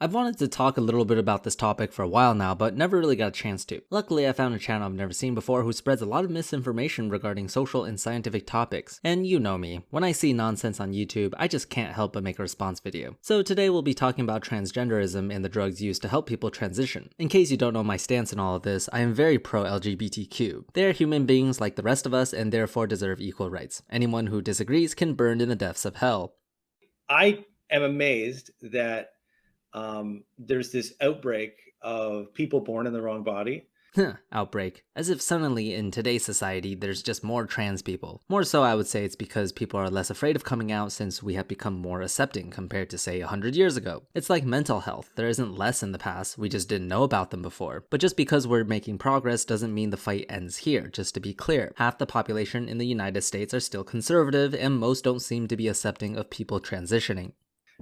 I've wanted to talk a little bit about this topic for a while now, but never really got a chance to. Luckily, I found a channel I've never seen before who spreads a lot of misinformation regarding social and scientific topics. And you know me, when I see nonsense on YouTube, I just can't help but make a response video. So today we'll be talking about transgenderism and the drugs used to help people transition. In case you don't know my stance in all of this, I am very pro-LGBTQ. They are human beings like the rest of us and therefore deserve equal rights. Anyone who disagrees can burn in the depths of hell. I am amazed that there's this outbreak of people born in the wrong body. Outbreak. As if suddenly in today's society there's just more trans people. More so I would say it's because people are less afraid of coming out since we have become more accepting compared to say 100 years ago. It's like mental health, there isn't less in the past, we just didn't know about them before. But just because we're making progress doesn't mean the fight ends here. Just to be clear, half the population in the United States are still conservative and most don't seem to be accepting of people transitioning.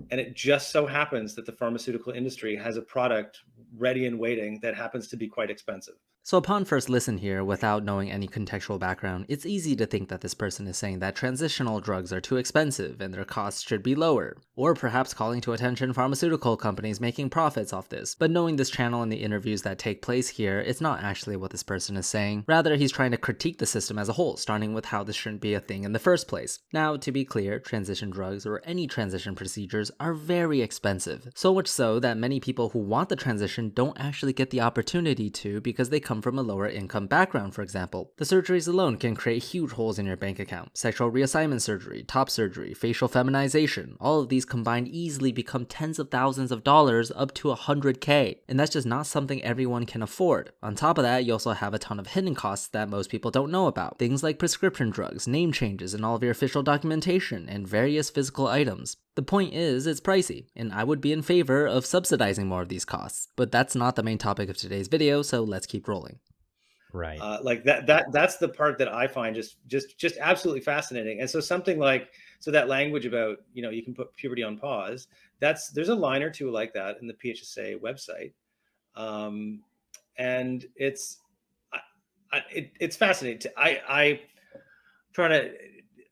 And it just so happens that the pharmaceutical industry has a product ready and waiting that happens to be quite expensive. So upon first listen here, without knowing any contextual background, it's easy to think that this person is saying that transitional drugs are too expensive and their costs should be lower, or perhaps calling to attention pharmaceutical companies making profits off this. But knowing this channel and the interviews that take place here, it's not actually what this person is saying. Rather, he's trying to critique the system as a whole, starting with how this shouldn't be a thing in the first place. Now, to be clear, transition drugs or any transition procedures are very expensive. So much so that many people who want the transition don't actually get the opportunity to because they come from a lower income background, for example. The surgeries alone can create huge holes in your bank account. Sexual reassignment surgery, top surgery, facial feminization, all of these combined easily become tens of thousands of dollars, up to $100K. And that's just not something everyone can afford. On top of that, you also have a ton of hidden costs that most people don't know about. Things like prescription drugs, name changes in all of your official documentation, and various physical items. The point is, it's pricey, and I would be in favor of subsidizing more of these costs. But that's not the main topic of today's video, so let's keep rolling. Right. Like that's the part that I find just absolutely fascinating. And so something like, so that language about, you can put puberty on pause, there's a line or two like that in the PHSA website. And it's fascinating. I trying to,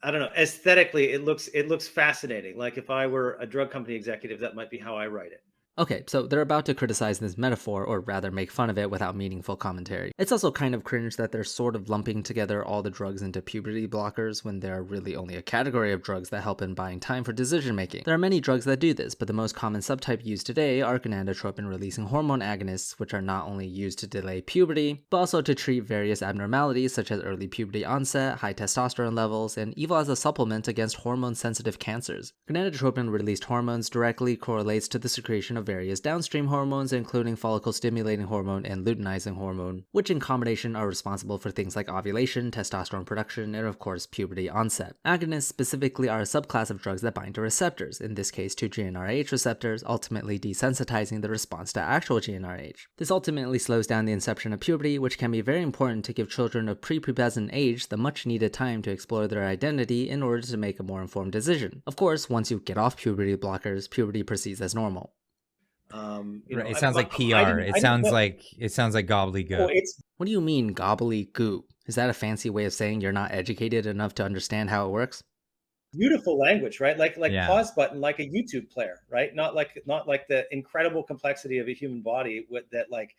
I don't know, aesthetically, it looks fascinating. Like if I were a drug company executive, that might be how I write it. Okay, so they're about to criticize this metaphor, or rather make fun of it without meaningful commentary. It's also kind of cringe that they're sort of lumping together all the drugs into puberty blockers when there are really only a category of drugs that help in buying time for decision making. There are many drugs that do this, but the most common subtype used today are gonadotropin-releasing hormone agonists, which are not only used to delay puberty, but also to treat various abnormalities such as early puberty onset, high testosterone levels, and even as a supplement against hormone-sensitive cancers. Gonadotropin-released hormones directly correlates to the secretion of various downstream hormones, including follicle-stimulating hormone and luteinizing hormone, which in combination are responsible for things like ovulation, testosterone production, and of course puberty onset. Agonists specifically are a subclass of drugs that bind to receptors, in this case to GnRH receptors, ultimately desensitizing the response to actual GnRH. This ultimately slows down the inception of puberty, which can be very important to give children of prepubescent age the much needed time to explore their identity in order to make a more informed decision. Of course, once you get off puberty blockers, puberty proceeds as normal. Right. It sounds like PR. It sounds like gobbledygook. What do you mean gobbledygook? Is that a fancy way of saying you're not educated enough to understand how it works? Beautiful language, right? Like Yeah. pause button, like a YouTube player, right? Not like the incredible complexity of a human body that like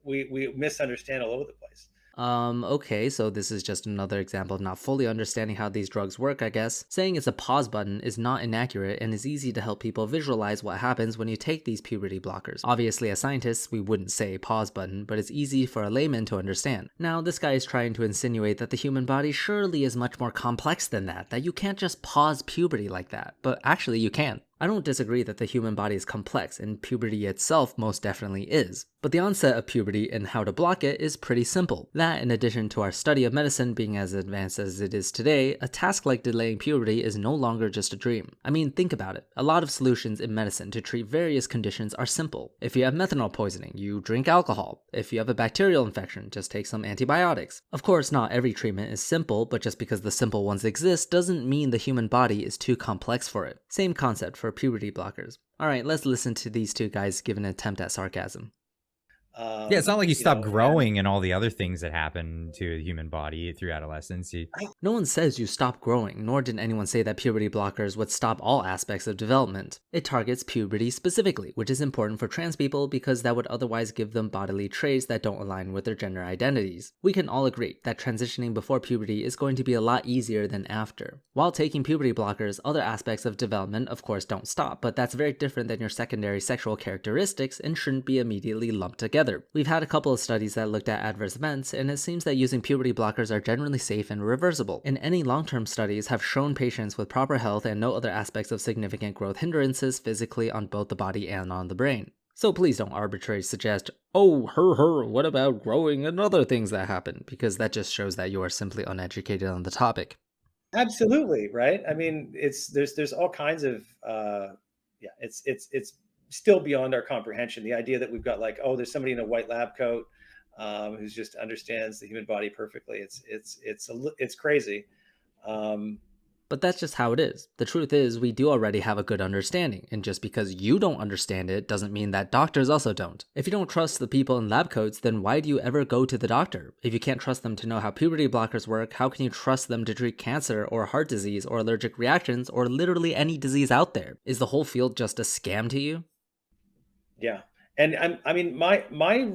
we misunderstand all over the place. Okay, so this is just another example of not fully understanding how these drugs work, I guess. Saying it's a pause button is not inaccurate and is easy to help people visualize what happens when you take these puberty blockers. Obviously, as scientists, we wouldn't say pause button, but it's easy for a layman to understand. Now, this guy is trying to insinuate that the human body surely is much more complex than that you can't just pause puberty like that, but actually you can. I don't disagree that the human body is complex, and puberty itself most definitely is. But the onset of puberty and how to block it is pretty simple. That, in addition to our study of medicine being as advanced as it is today, a task like delaying puberty is no longer just a dream. I mean, think about it. A lot of solutions in medicine to treat various conditions are simple. If you have methanol poisoning, you drink alcohol. If you have a bacterial infection, just take some antibiotics. Of course, not every treatment is simple, but just because the simple ones exist doesn't mean the human body is too complex for it. Same concept for puberty blockers. Alright, let's listen to these two guys give an attempt at sarcasm. Yeah, it's not like you stop and growing and all the other things that happen to the human body through adolescence. No one says you stop growing, nor did anyone say that puberty blockers would stop all aspects of development. It targets puberty specifically, which is important for trans people because that would otherwise give them bodily traits that don't align with their gender identities. We can all agree that transitioning before puberty is going to be a lot easier than after. While taking puberty blockers, other aspects of development of course don't stop, but that's very different than your secondary sexual characteristics and shouldn't be immediately lumped together. We've had a couple of studies that looked at adverse events, and it seems that using puberty blockers are generally safe and reversible. And any long-term studies have shown patients with proper health and no other aspects of significant growth hindrances physically on both the body and on the brain. So please don't arbitrarily suggest, oh, what about growing and other things that happen, because that just shows that you are simply uneducated on the topic. Absolutely, right? I mean, there's all kinds of it's still beyond our comprehension. The idea that we've got like, oh, there's somebody in a white lab coat who just understands the human body perfectly. It's crazy. But that's just how it is. The truth is, we do already have a good understanding, and just because you don't understand it doesn't mean that doctors also don't. If you don't trust the people in lab coats, then why do you ever go to the doctor? If you can't trust them to know how puberty blockers work, how can you trust them to treat cancer or heart disease or allergic reactions or literally any disease out there? Is the whole field just a scam to you? Yeah, and I mean, my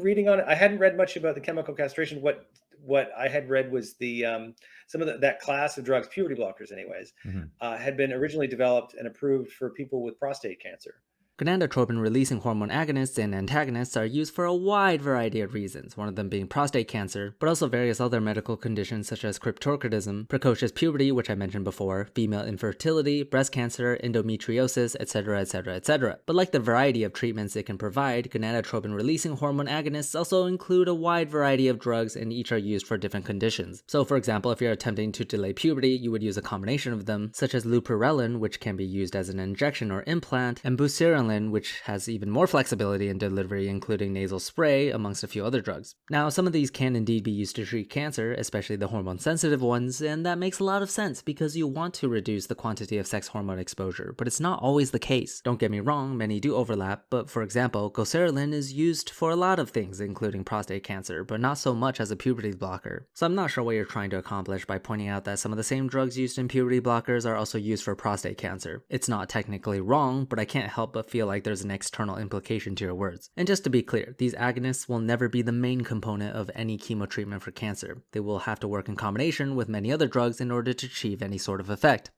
reading on it, I hadn't read much about the chemical castration. What I had read was the some of that class of drugs, puberty blockers, anyways, had been originally developed and approved for people with prostate cancer. Gonadotropin-releasing hormone agonists and antagonists are used for a wide variety of reasons, one of them being prostate cancer, but also various other medical conditions such as cryptorchidism, precocious puberty, which I mentioned before, female infertility, breast cancer, endometriosis, etc., etc., etc. But like the variety of treatments it can provide, gonadotropin-releasing hormone agonists also include a wide variety of drugs and each are used for different conditions. So for example, if you're attempting to delay puberty, you would use a combination of them, such as leuprorelin, which can be used as an injection or implant, and buserelin, which has even more flexibility in delivery, including nasal spray, amongst a few other drugs. Now, some of these can indeed be used to treat cancer, especially the hormone-sensitive ones, and that makes a lot of sense because you want to reduce the quantity of sex hormone exposure, but it's not always the case. Don't get me wrong, many do overlap, but for example, goserelin is used for a lot of things, including prostate cancer, but not so much as a puberty blocker. So I'm not sure what you're trying to accomplish by pointing out that some of the same drugs used in puberty blockers are also used for prostate cancer. It's not technically wrong, but I can't help but feel like there's an external implication to your words. And just to be clear, these agonists will never be the main component of any chemo treatment for cancer. They will have to work in combination with many other drugs in order to achieve any sort of effect.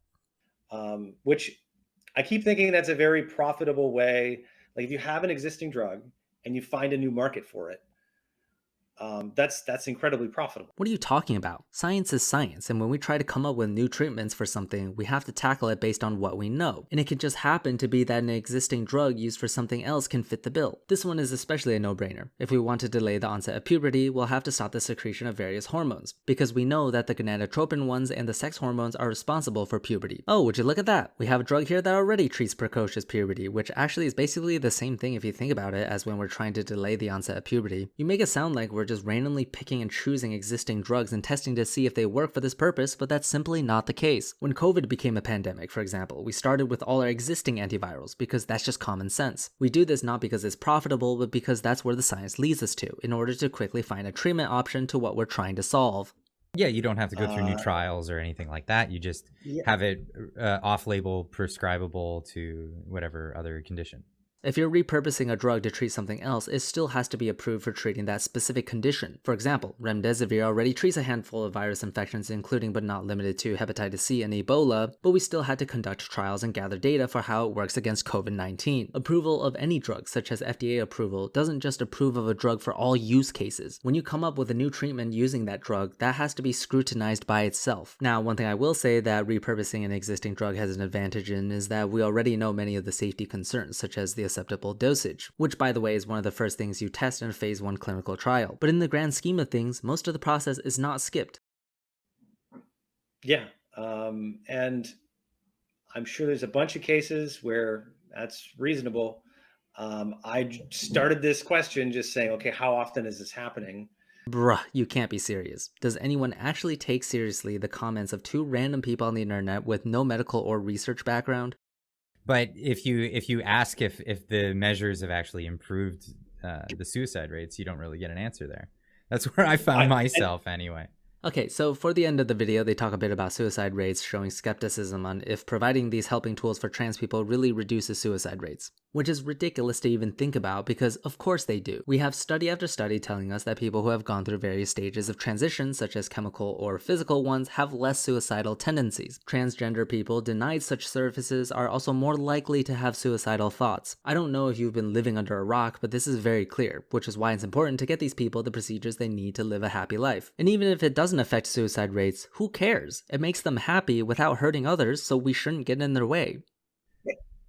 Which I keep thinking that's a very profitable way. Like if you have an existing drug and you find a new market for it, that's incredibly profitable. What are you talking about? Science is science, and when we try to come up with new treatments for something, we have to tackle it based on what we know. And it can just happen to be that an existing drug used for something else can fit the bill. This one is especially a no-brainer. If we want to delay the onset of puberty, we'll have to stop the secretion of various hormones, because we know that the gonadotropin ones and the sex hormones are responsible for puberty. Oh, would you look at that? We have a drug here that already treats precocious puberty, which actually is basically the same thing if you think about it as when we're trying to delay the onset of puberty. You make it sound like we're just randomly picking and choosing existing drugs and testing to see if they work for this purpose, but that's simply not the case. When COVID became a pandemic, for example, we started with all our existing antivirals because that's just common sense. We do this not because it's profitable, but because that's where the science leads us to, in order to quickly find a treatment option to what we're trying to solve. Yeah, you don't have to go through new trials or anything like that. You just have it off-label, prescribable to whatever other condition. If you're repurposing a drug to treat something else, it still has to be approved for treating that specific condition. For example, remdesivir already treats a handful of virus infections, including but not limited to hepatitis C and Ebola, but we still had to conduct trials and gather data for how it works against COVID-19. Approval of any drug, such as FDA approval, doesn't just approve of a drug for all use cases. When you come up with a new treatment using that drug, that has to be scrutinized by itself. Now, one thing I will say that repurposing an existing drug has an advantage in is that we already know many of the safety concerns, such as the acceptable dosage, which by the way is one of the first things you test in a phase 1 clinical trial. But in the grand scheme of things, most of the process is not skipped. Yeah, and I'm sure there's a bunch of cases where that's reasonable. I started this question just saying, okay, how often is this happening? Bruh, you can't be serious. Does anyone actually take seriously the comments of two random people on the internet with no medical or research background? But if you ask if the measures have actually improved the suicide rates, you don't really get an answer there. That's where I found myself anyway. Okay, so for the end of the video, they talk a bit about suicide rates, showing skepticism on if providing these helping tools for trans people really reduces suicide rates. Which is ridiculous to even think about because of course they do. We have study after study telling us that people who have gone through various stages of transition, such as chemical or physical ones, have less suicidal tendencies. Transgender people denied such services are also more likely to have suicidal thoughts. I don't know if you've been living under a rock, but this is very clear, which is why it's important to get these people the procedures they need to live a happy life. And even if it doesn't affect suicide rates, who cares? It makes them happy without hurting others, so we shouldn't get in their way.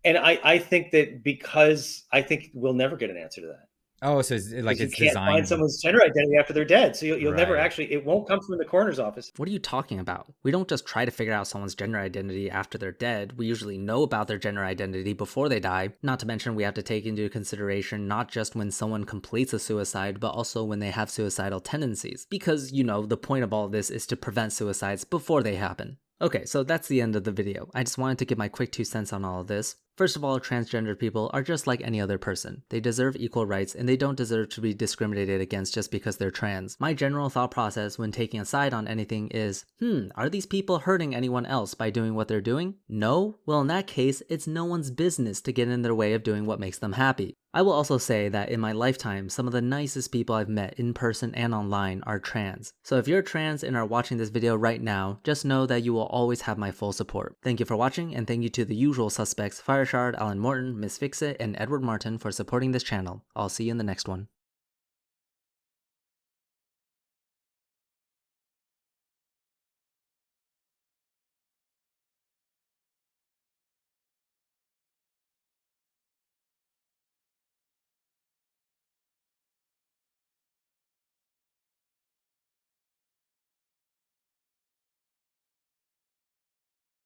And I think that because I think we'll never get an answer to that. Oh, so it's like it's you can't designed. find someone's gender identity after they're dead. So you'll never Right. actually, it won't come from the coroner's office. What are you talking about? We don't just try to figure out someone's gender identity after they're dead. We usually know about their gender identity before they die. Not to mention we have to take into consideration not just when someone completes a suicide, but also when they have suicidal tendencies. Because, you know, the point of all of this is to prevent suicides before they happen. Okay, so that's the end of the video. I just wanted to give my quick 2 cents on all of this. First of all, transgender people are just like any other person. They deserve equal rights and they don't deserve to be discriminated against just because they're trans. My general thought process when taking a side on anything is, are these people hurting anyone else by doing what they're doing? No? Well, in that case, it's no one's business to get in their way of doing what makes them happy. I will also say that in my lifetime, some of the nicest people I've met in person and online are trans. So if you're trans and are watching this video right now, just know that you will always have my full support. Thank you for watching, and thank you to the usual suspects, Fireshard, Alan Morton, Miss Fixit, and Edward Martin for supporting this channel. I'll see you in the next one.